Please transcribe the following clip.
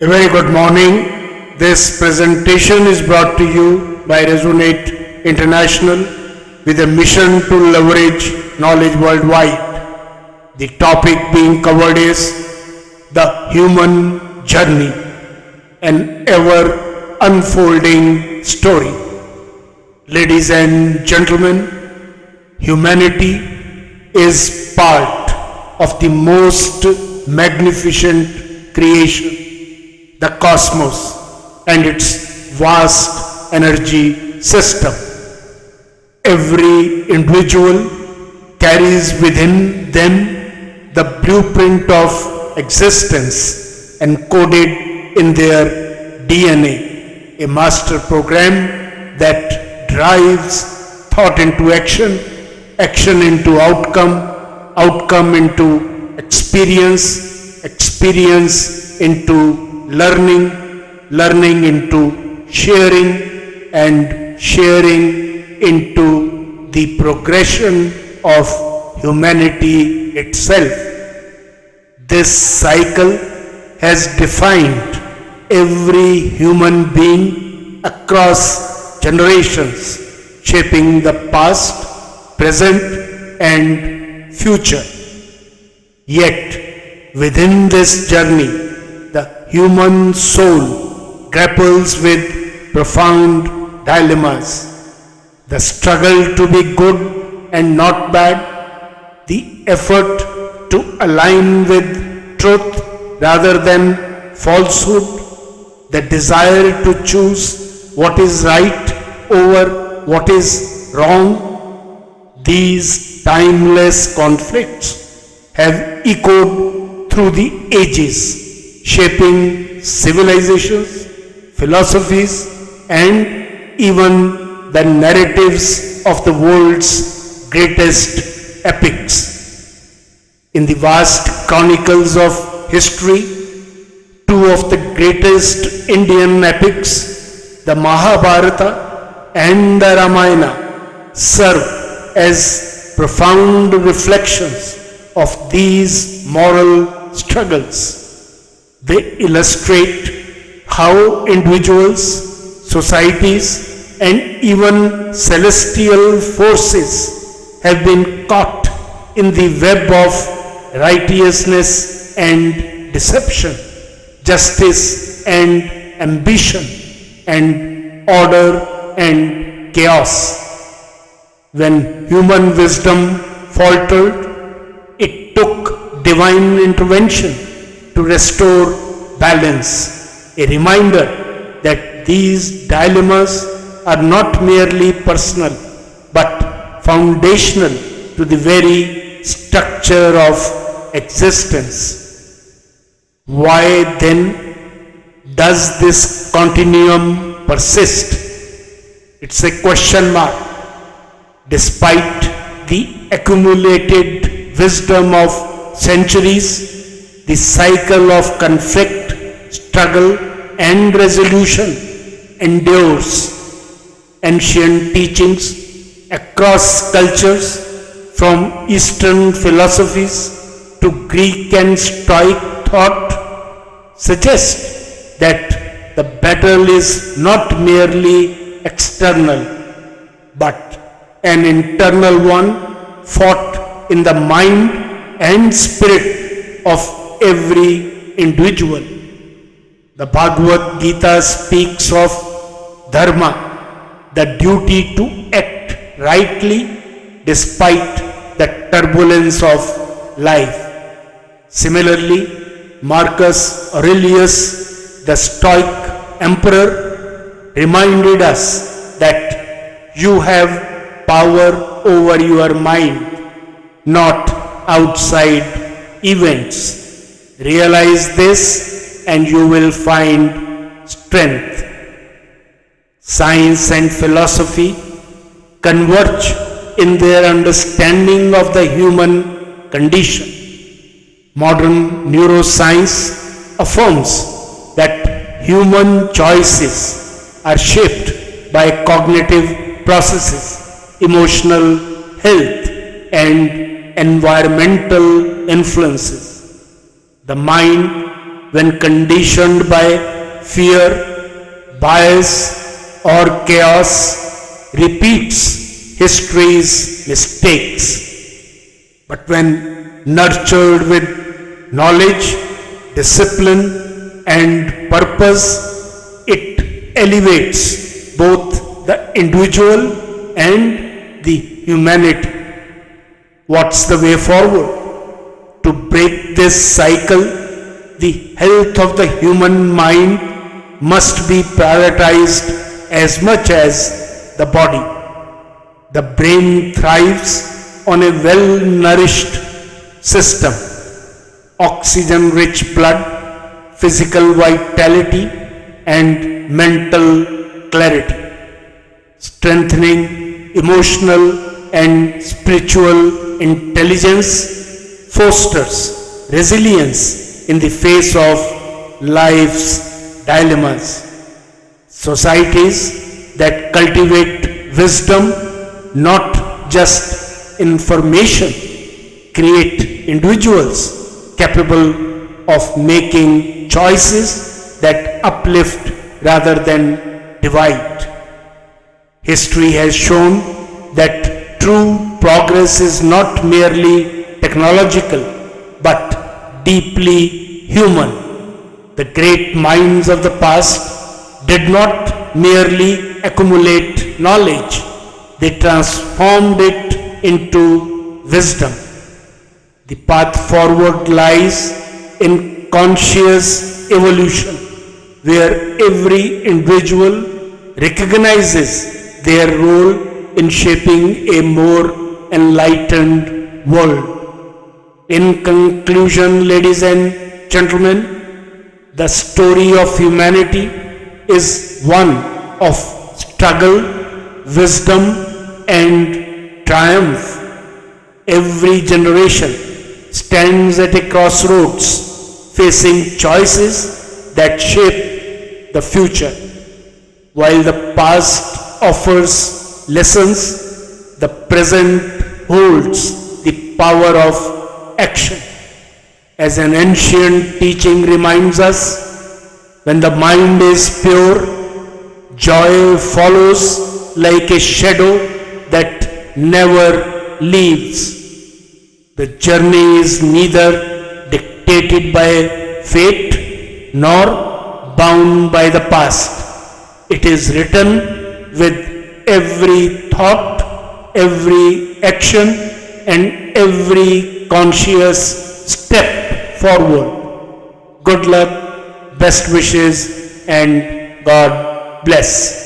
A very good morning. This presentation is brought to you by Resonate International with a mission to leverage knowledge worldwide. The topic being covered is the human journey, an ever unfolding story. Ladies and gentlemen, humanity is part of the most magnificent creation, the cosmos and its vast energy system. Every individual carries within them the blueprint of existence encoded in their DNA, a master program that drives thought into action, action into outcome, outcome into experience, experience into learning, learning into sharing, and sharing into the progression of humanity itself. This cycle has defined every human being across generations, shaping the past, present, and future. Yet, within this journey, the human soul grapples with profound dilemmas. The struggle to be good and not bad, the effort to align with truth rather than falsehood, the desire to choose what is right over what is wrong. These timeless conflicts have echoed through the ages, shaping civilizations, philosophies, and even the narratives of the world's greatest epics. In the vast chronicles of history, two of the greatest Indian epics, the Mahabharata and the Ramayana, serve as profound reflections of these moral struggles. They illustrate how individuals, societies, and even celestial forces have been caught in the web of righteousness and deception, justice and ambition, and order and chaos. When human wisdom faltered, it took divine intervention to restore balance, a reminder that these dilemmas are not merely personal but foundational to the very structure of existence. Why then does this continuum persist? It's a question mark. Despite the accumulated wisdom of centuries, the cycle of conflict, struggle, and resolution endures. Ancient teachings across cultures, from Eastern philosophies to Greek and Stoic thought, suggest that the battle is not merely external, but an internal one fought in the mind and spirit of every individual. The Bhagavad Gita speaks of dharma, the duty to act rightly despite the turbulence of life. Similarly, Marcus Aurelius, the Stoic emperor, reminded us that you have power over your mind, not outside events. Realize this and you will find strength. Science and philosophy converge in their understanding of the human condition. Modern neuroscience affirms that human choices are shaped by cognitive processes, emotional health, and environmental influences. The mind when conditioned by fear, bias, or chaos, repeats history's mistakes. But when nurtured with knowledge, discipline, and purpose, it elevates both the individual and the humanity. What's the way forward? To break this cycle, the health of the human mind must be prioritized as much as the body. The brain thrives on a well-nourished system, oxygen-rich blood, physical vitality, and mental clarity. Strengthening emotional and spiritual intelligence fosters resilience in the face of life's dilemmas. Societies that cultivate wisdom, not just information, create individuals capable of making choices that uplift rather than divide. History has shown that true progress is not merely technological but deeply human. The great minds of the past did not merely accumulate knowledge, they transformed it into wisdom. The path forward lies in conscious evolution, where every individual recognizes their role in shaping a more enlightened world. In conclusion, ladies and gentlemen, the story of humanity is one of struggle, wisdom, and triumph. Every generation stands at a crossroads, facing choices that shape the future. While the past offers lessons, the present holds the power of action. As an ancient teaching reminds us, when the mind is pure, joy follows like a shadow that never leaves. The journey is neither dictated by fate nor bound by the past. It is written with every thought, every action, and every conscious step forward. Good luck, best wishes, and God bless.